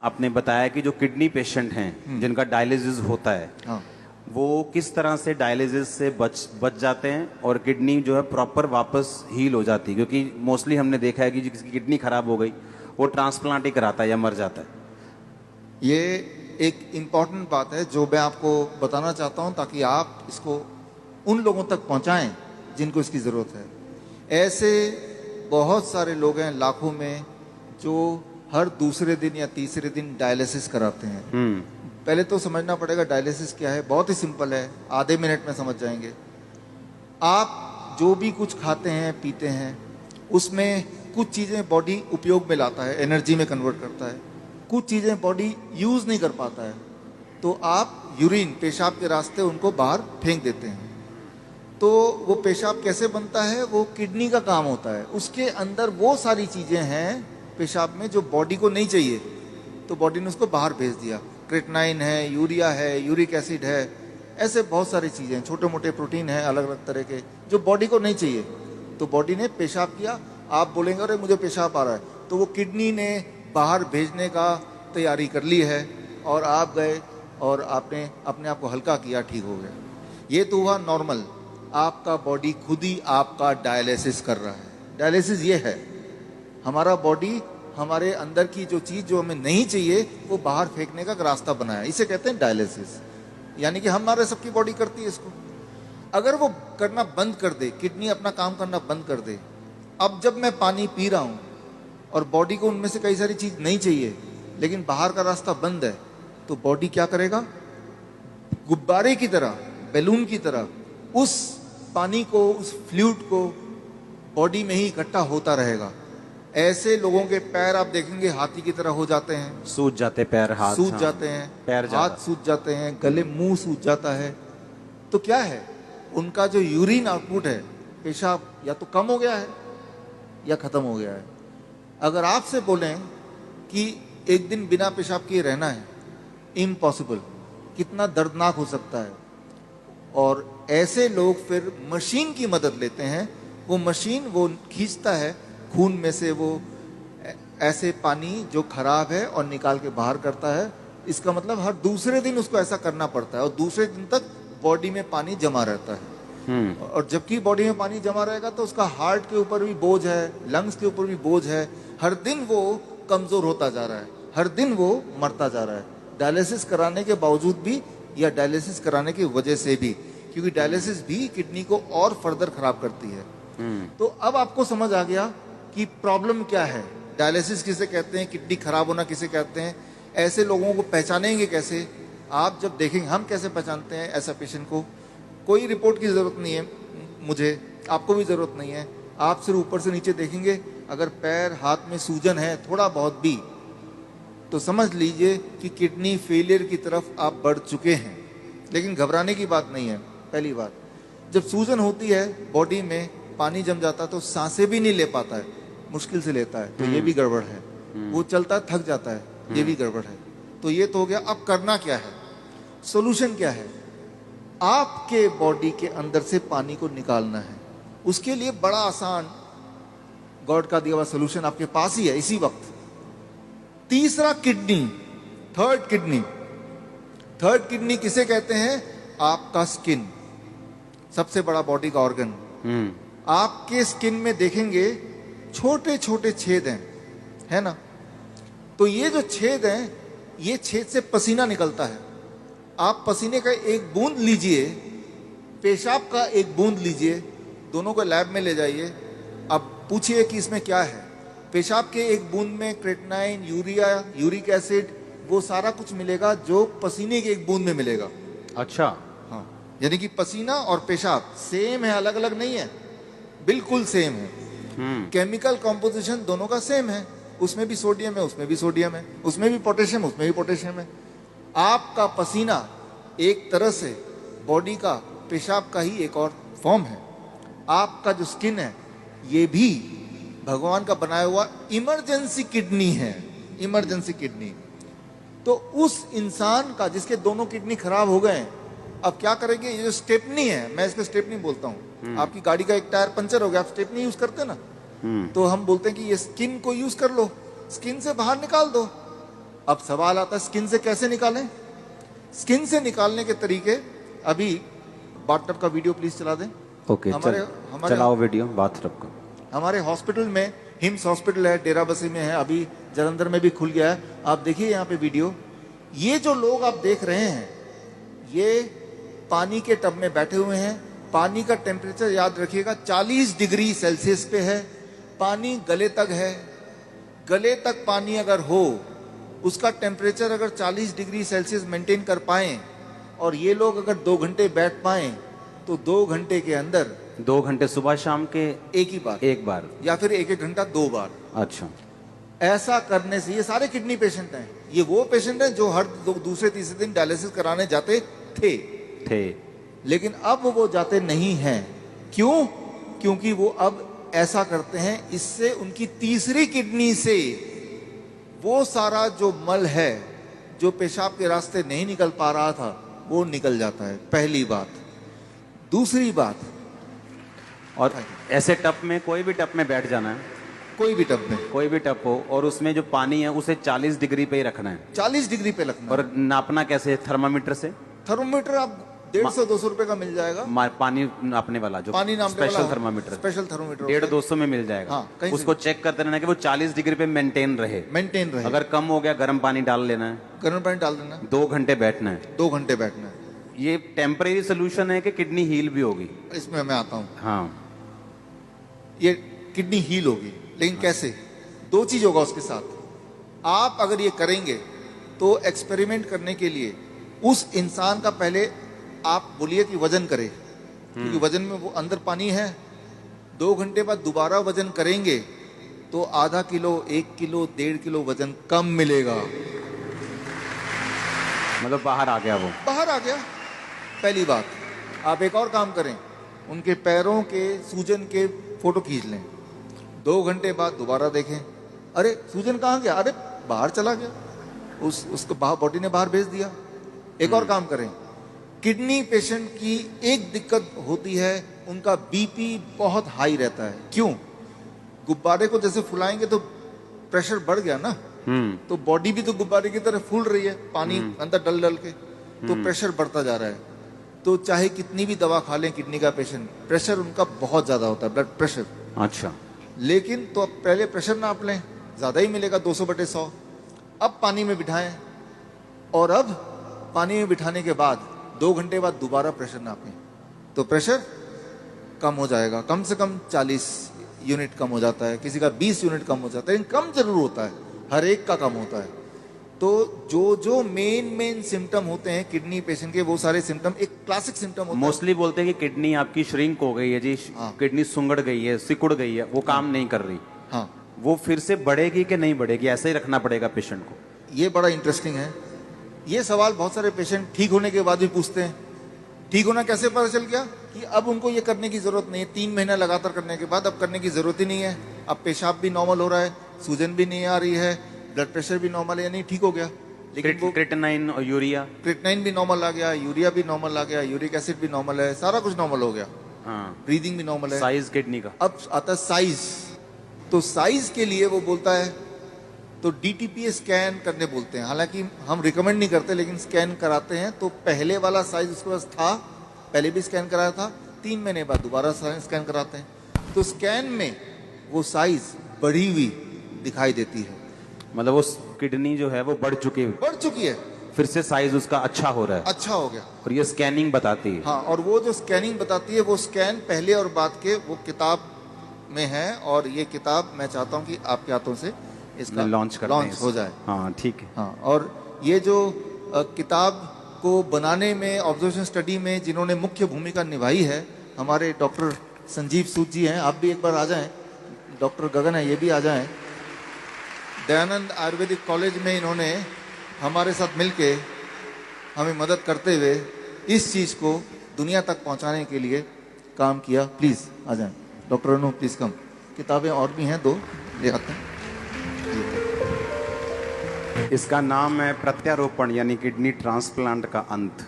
आपने बताया कि जो किडनी पेशेंट हैं जिनका डायलिसिस होता है, हाँ, वो किस तरह से डायलिसिस से बच जाते हैं और किडनी जो है प्रॉपर वापस हील हो जाती है, क्योंकि मोस्टली हमने देखा है कि जिसकी किडनी खराब हो गई वो ट्रांसप्लांट ही कराता है या मर जाता है। ये एक इम्पॉर्टेंट बात है जो मैं आपको बताना चाहता हूं ताकि आप इसको उन लोगों तक पहुंचाएं जिनको इसकी ज़रूरत है। ऐसे बहुत सारे लोग हैं लाखों में जो हर दूसरे दिन या तीसरे दिन डायलिसिस कराते हैं। पहले तो समझना पड़ेगा डायलिसिस क्या है। बहुत ही सिंपल है, आधे मिनट में समझ जाएंगे। आप जो भी कुछ खाते हैं पीते हैं उसमें कुछ चीज़ें बॉडी उपयोग में लाता है, एनर्जी में कन्वर्ट करता है, कुछ चीज़ें बॉडी यूज़ नहीं कर पाता है, तो आप यूरिन पेशाब के रास्ते उनको बाहर फेंक देते हैं। तो वो पेशाब कैसे बनता है, वो किडनी का काम होता है। उसके अंदर वो सारी चीज़ें हैं पेशाब में जो बॉडी को नहीं चाहिए, तो बॉडी ने उसको बाहर भेज दिया। क्रेटनाइन है, यूरिया है, यूरिक एसिड है, ऐसे बहुत सारी चीज़ें हैं, छोटे मोटे प्रोटीन हैं अलग अलग तरह के जो बॉडी को नहीं चाहिए। तो बॉडी ने पेशाब किया, आप बोलेंगे अरे मुझे पेशाब आ रहा है, तो वो किडनी ने बाहर भेजने का तैयारी कर ली है और आप गए और आपने अपने आप को हल्का किया, ठीक हो गया। ये तो हुआ नॉर्मल। आपका बॉडी खुद ही आपका डायलिसिस कर रहा है। डायलिसिस ये है, हमारा बॉडी हमारे अंदर की जो चीज़ जो हमें नहीं चाहिए वो बाहर फेंकने का रास्ता बनाया, इसे कहते हैं डायलिसिस। यानी कि हमारे सबकी बॉडी करती है इसको। अगर वो करना बंद कर दे, किडनी अपना काम करना बंद कर दे, अब जब मैं पानी पी रहा हूँ और बॉडी को उनमें से कई सारी चीज़ नहीं चाहिए लेकिन बाहर का रास्ता बंद है, तो बॉडी क्या करेगा, गुब्बारे की तरह, बैलून की तरह उस पानी को, उस फ्लूइड को बॉडी में ही इकट्ठा होता रहेगा। ऐसे लोगों के पैर आप देखेंगे हाथी की तरह हो जाते हैं, सूज जाते पैर, हाथ सूज हाँ, जाते हैं, पैर हाथ सूज जाते हैं, गले मुंह सूज जाता है। तो क्या है, उनका जो यूरिन आउटपुट है, पेशाब या तो कम हो गया है या खत्म हो गया है। अगर आपसे बोलें कि एक दिन बिना पेशाब किए रहना है, इम्पॉसिबल। कितना दर्दनाक हो सकता है। और ऐसे लोग फिर मशीन की मदद लेते हैं। वो मशीन वो खींचता है खून में से वो ऐसे पानी जो खराब है और निकाल के बाहर करता है। इसका मतलब हर दूसरे दिन उसको ऐसा करना पड़ता है और दूसरे दिन तक बॉडी में पानी जमा रहता है। और जबकि बॉडी में पानी जमा रहेगा तो उसका हार्ट के ऊपर भी बोझ है, लंग्स के ऊपर भी बोझ है। हर दिन वो कमजोर होता जा रहा है, हर दिन वो मरता जा रहा है, डायलिसिस कराने के बावजूद भी या डायलिसिस कराने की वजह से भी, क्योंकि डायलिसिस भी किडनी को और फर्दर खराब करती है। तो अब आपको समझ आ गया कि प्रॉब्लम क्या है, डायलिसिस किसे कहते हैं, किडनी खराब होना किसे कहते हैं। ऐसे लोगों को पहचानेंगे कैसे, आप जब देखेंगे। हम कैसे पहचानते हैं ऐसा पेशेंट को, कोई रिपोर्ट की ज़रूरत नहीं है, मुझे, आपको भी ज़रूरत नहीं है। आप सिर्फ ऊपर से नीचे देखेंगे, अगर पैर हाथ में सूजन है थोड़ा बहुत भी, तो समझ लीजिए कि किडनी फेलियर की तरफ आप बढ़ चुके हैं। लेकिन घबराने की बात नहीं है। पहली बात, जब सूजन होती है बॉडी में, पानी जम जाता है तो सांसें भी नहीं ले पाता है, मुश्किल से लेता है, तो ये भी गड़बड़ है। वो चलता है थक जाता है, ये भी गड़बड़ है। तो ये तो हो गया। अब करना क्या है, सोल्यूशन क्या है, आपके बॉडी के अंदर से पानी को निकालना है। उसके लिए बड़ा आसान गॉड का दिया हुआ सोल्यूशन आपके पास ही है इसी वक्त। तीसरा kidney, third kidney. Third kidney किसे कहते हैं, आपका स्किन, सबसे बड़ा बॉडी का ऑर्गन। आपके स्किन में देखेंगे छोटे छोटे छेद हैं, है ना। तो ये जो छेद हैं, ये छेद से पसीना निकलता है। आप पसीने का एक बूंद लीजिए, पेशाब का एक बूंद लीजिए, दोनों को लैब में ले जाइए। अब पूछिए कि इसमें क्या है। पेशाब के एक बूंद में क्रेटनाइन, यूरिया, यूरिक एसिड, वो सारा कुछ मिलेगा जो पसीने के एक बूंद में मिलेगा। अच्छा, हाँ, यानी कि पसीना और पेशाब सेम है, अलग अलग नहीं है, बिल्कुल सेम है। केमिकल कॉम्पोजिशन दोनों का सेम है। उसमें भी सोडियम है, उसमें भी सोडियम है, उसमें भी पोटेशियम, उसमें भी पोटेशियम है। आपका पसीना एक तरह से बॉडी का पेशाब का ही एक और फॉर्म है। आपका जो स्किन है, ये भी भगवान का बनाया हुआ इमरजेंसी किडनी है, इमरजेंसी किडनी। तो उस इंसान का जिसके दोनों किडनी खराब हो गए, अब क्या करेंगे, ये जो स्टेपनी है, मैं इसको स्टेपनी बोलता हूँ। आपकी गाड़ी का एक टायर पंचर हो गया, आप स्टेपनी यूज करते ना, तो हम बोलते हैं कि ये स्किन को यूज कर लो, स्किन से बाहर निकाल दो। अब सवाल आता है स्किन से कैसे निकालें। स्किन से निकालने के तरीके, अभी बाथटब का वीडियो प्लीज चला दें। ओके, चलाओ वीडियो बाथटब का। हमारे हॉस्पिटल में, हिम्स हॉस्पिटल है, डेरा बसी में है, अभी जलंधर में भी खुल गया है। आप देखिए यहाँ पे वीडियो। ये जो लोग आप देख रहे हैं, ये पानी के टब में बैठे हुए हैं। पानी का टेम्परेचर याद रखिएगा 40 डिग्री सेल्सियस पे है। पानी गले तक है। गले तक पानी अगर हो, उसका टेम्परेचर अगर 40 डिग्री सेल्सियस मेंटेन कर पाए, और ये लोग अगर 2 घंटे बैठ पाए, तो 2 घंटे के अंदर 2 घंटे सुबह शाम के एक बार या फिर 1-1 घंटा 2 बार। अच्छा, ऐसा करने से, ये सारे किडनी पेशेंट हैं, ये वो पेशेंट हैं जो हर दूसरे तीसरे दिन डायलिसिस कराने जाते थे, लेकिन अब वो जाते नहीं हैं। क्यों? क्योंकि वो अब ऐसा करते हैं, इससे उनकी तीसरी किडनी से वो सारा जो मल है, जो पेशाब के रास्ते नहीं निकल पा रहा था, वो निकल जाता है। पहली बात। दूसरी बात, और ऐसे टब में, कोई भी टब में बैठ जाना है, कोई भी टब में, कोई भी टब हो, और उसमें जो पानी है उसे 40 डिग्री पे ही रखना है। 40 डिग्री पे रखना। और नापना कैसे? थर्मामीटर से। थर्मोमीटर आप 150-200 रुपए का मिल जाएगा। पानी नापने वाला, जो पानी नापने वाला स्पेशल थर्मामीटर, स्पेशल थर्मोमीटर 150-200 में मिल जाएगा। हाँ, कहीं उसको चेक करते रहना कि वो 40 डिग्री पे मेंटेन रहे। अगर कम हो गया, गर्म पानी डाल लेना है, गर्म पानी डाल देना, 2 घंटे बैठना है। 2 घंटे बैठना है। ये टेम्परेरी सोल्यूशन है कि किडनी हील भी होगी? इसमें मैं आता हूँ। हाँ, ये किडनी हील होगी, लेकिन कैसे? 2 चीज होगा उसके साथ। आप अगर ये करेंगे तो एक्सपेरिमेंट करने के लिए उस इंसान का पहले आप बोलिए कि वजन करे, क्योंकि वजन में वो अंदर पानी है। 2 घंटे बाद दोबारा वजन करेंगे तो आधा किलो, 1 किलो, 1.5 किलो वजन कम मिलेगा। मतलब बाहर आ गया, वो बाहर आ गया। पहली बात। आप एक और काम करें, उनके पैरों के सूजन के फोटो खींच लें। 2 घंटे बाद दोबारा देखें, अरे सूजन कहाँ गया? अरे बाहर चला गया, उसको बाहर, बॉडी ने बाहर भेज दिया। एक और काम करें, किडनी पेशेंट की एक दिक्कत होती है, उनका बीपी बहुत हाई रहता है। क्यों? गुब्बारे को जैसे फुलाएंगे तो प्रेशर बढ़ गया ना, तो बॉडी भी तो गुब्बारे की तरह फूल रही है, पानी अंदर डल डल के, तो प्रेशर बढ़ता जा रहा है। तो चाहे कितनी भी दवा खा लें किडनी का पेशेंट, प्रेशर उनका बहुत ज्यादा होता है, ब्लड प्रेशर। अच्छा, लेकिन तो अब पहले प्रेशर नाप लें, ज्यादा ही मिलेगा, 200/100। अब पानी में बिठाएं, और अब पानी में बिठाने के बाद 2 घंटे बाद दोबारा प्रेशर नापें, तो प्रेशर कम हो जाएगा। कम से कम 40 यूनिट कम हो जाता है, किसी का 20 यूनिट कम हो जाता है, लेकिन कम जरूर होता है, हर एक का कम होता है। तो जो मेन सिम्टम होते हैं किडनी पेशेंट के, वो सारे सिम्टम एक क्लासिक सिम्टम होता है। मोस्टली बोलते हैं कि किडनी आपकी श्रिंक हो गई है जी, किडनी सुंगड़ गई है, सिकुड़ गई है, वो काम नहीं कर रही। हाँ, वो फिर से बढ़ेगी कि नहीं बढ़ेगी, ऐसे ही रखना पड़ेगा पेशेंट को? ये बड़ा इंटरेस्टिंग है। ये सवाल बहुत सारे पेशेंट ठीक होने के बाद भी पूछते हैं। ठीक होना कैसे पता चल गया? कि अब उनको ये करने की जरूरत नहीं है। 3 महीना लगातार करने के बाद अब करने की जरूरत ही नहीं है। अब पेशाब भी नॉर्मल हो रहा है, सूजन भी नहीं आ रही है, ब्लड प्रेशर भी नॉर्मल है, यानी ठीक हो गया। लेकिन वो क्रिएटिनाइन और यूरिया, क्रिएटिनाइन भी नॉर्मल आ गया, यूरिया भी नॉर्मल आ गया, यूरिक एसिड भी नॉर्मल है, सारा कुछ नॉर्मल हो गया। हाँ, ब्रीदिंग भी नॉर्मल है। साइज किडनी का। अब आता है साइज। तो साइज के लिए वो बोलता है, तो डीटीपीए स्कैन करने बोलते हैं। हालांकि हम रिकमेंड नहीं करते, लेकिन स्कैन कराते हैं। तो पहले वाला साइज उसके पास था, पहले भी स्कैन कराया था, 3 महीने बाद दोबारा स्कैन कराते हैं। तो स्कैन में वो साइज बढ़ी हुई दिखाई देती है, मतलब वो किडनी जो है वो बढ़ चुकी है, फिर से साइज उसका अच्छा हो रहा है, अच्छा हो गया। और ये स्कैनिंग बताती है। हाँ, और वो जो स्कैनिंग बताती है, वो स्कैन पहले और बाद के वो किताब में है। और ये किताब मैं चाहता हूँ कि आपके हाथों से इसका लॉन्च हो जाए। हाँ, ठीक है। हाँ, और ये जो किताब को बनाने में, ऑब्जर्वेशन स्टडी में जिन्होंने मुख्य भूमिका निभाई है, हमारे डॉक्टर संजीव सूद जी हैं। आप भी एक बार आ जाएं। डॉक्टर गगन है, ये भी आ जाएं। दयानंद आयुर्वेदिक कॉलेज में इन्होंने हमारे साथ मिलके हमें मदद करते हुए इस चीज को दुनिया तक पहुंचाने के लिए काम किया। प्लीज आ जाएं। Doctor Anu, please come. किताबें और भी हैं, 2 ले आते हैं। इसका नाम है प्रत्यारोपण, यानी किडनी ट्रांसप्लांट का अंत।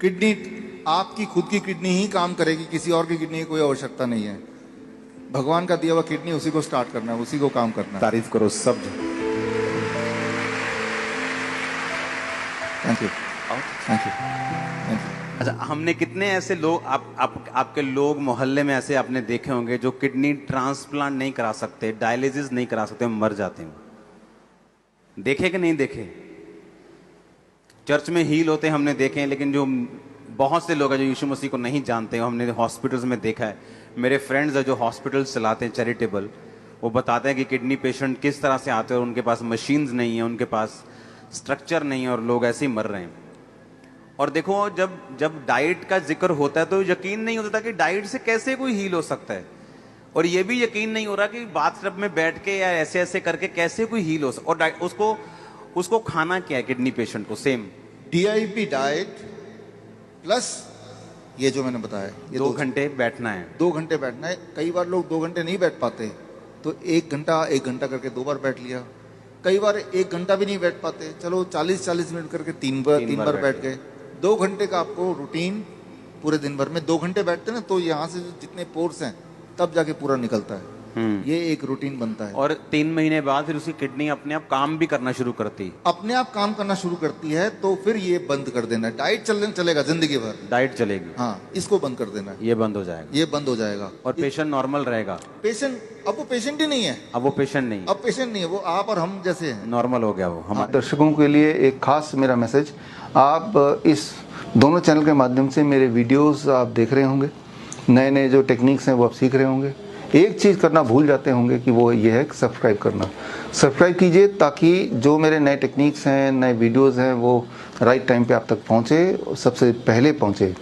किडनी, आपकी खुद की किडनी ही काम करेगी, किसी और की किडनी की कोई आवश्यकता नहीं है। भगवान का दिया हुआ किडनी, उसी को स्टार्ट करना है, उसी को काम करना है। तारीफ करो सब। Thank you, thank you, thank you. अच्छा, हमने कितने ऐसे लोग आपके लोग मोहल्ले में ऐसे आपने देखे होंगे जो किडनी ट्रांसप्लांट नहीं करा सकते, डायलिसिस नहीं करा सकते, मर जाते हैं। देखे कि नहीं देखे? चर्च में हील होते हमने देखे हैं, लेकिन जो बहुत से लोग हैं जो यीशु मसीह को नहीं जानते, हमने हॉस्पिटल्स में देखा है। मेरे फ्रेंड्स हैं जो हॉस्पिटल्स चलाते हैं चैरिटेबल, वो बताते हैं कि किडनी पेशेंट किस तरह से आते हैं और उनके पास मशीन्स नहीं है, उनके पास स्ट्रक्चर नहीं है और लोग ऐसे ही मर रहे हैं। और देखो, जब डाइट का जिक्र होता है तो यकीन नहीं होता कि डाइट से कैसे कोई हील हो सकता है, और ये भी यकीन नहीं हो रहा कि बाथटब में बैठ के या ऐसे ऐसे करके कैसे कोई हील हो सकता। और उसको खाना क्या है किडनी पेशेंट को? सेम DIP डाइट प्लस ये जो मैंने बताया, ये 2 घंटे बैठना है। 2 घंटे बैठना है। कई बार लोग 2 घंटे नहीं बैठ पाते, तो 1 घंटा करके 2 बार बैठ लिया। कई बार 1 घंटा भी नहीं बैठ पाते, चलो 40 मिनट करके 3 बार बैठ गए। 2 घंटे का आपको रूटीन पूरे दिन भर में 2 घंटे बैठते ना, तो यहाँ से जितने पोर्स हैं तब जाके पूरा निकलता है। ये एक रूटीन बनता है। और 3 महीने बाद फिर उसकी किडनी अपने आप काम भी करना शुरू करती है। अपने आप काम करना शुरू करती है, तो फिर ये बंद कर देना है। डाइट चलेगा जिंदगी भर, डाइट चलेगी, हाँ, इसको बंद कर देना है। ये बंद हो जाएगा, ये बंद हो जाएगा और पेशेंट नॉर्मल रहेगा। अब वो पेशेंट ही नहीं है। अब वो पेशेंट नहीं, अब पेशेंट नहीं है, वो आप और हम जैसे हैं। नॉर्मल हो गया वो। हमारे दर्शकों के लिए एक खास मेरा मैसेज, आप इस दोनों चैनल के माध्यम से मेरे वीडियोस आप देख रहे होंगे, नए नए जो टेक्निक्स हैं वो आप सीख रहे होंगे। एक चीज़ करना भूल जाते होंगे कि वो ये है सब्सक्राइब करना। सब्सक्राइब कीजिए ताकि जो मेरे नए टेक्निक्स हैं, नए वीडियोस हैं, वो राइट टाइम पे आप तक पहुँचे, सबसे पहले पहुँचे।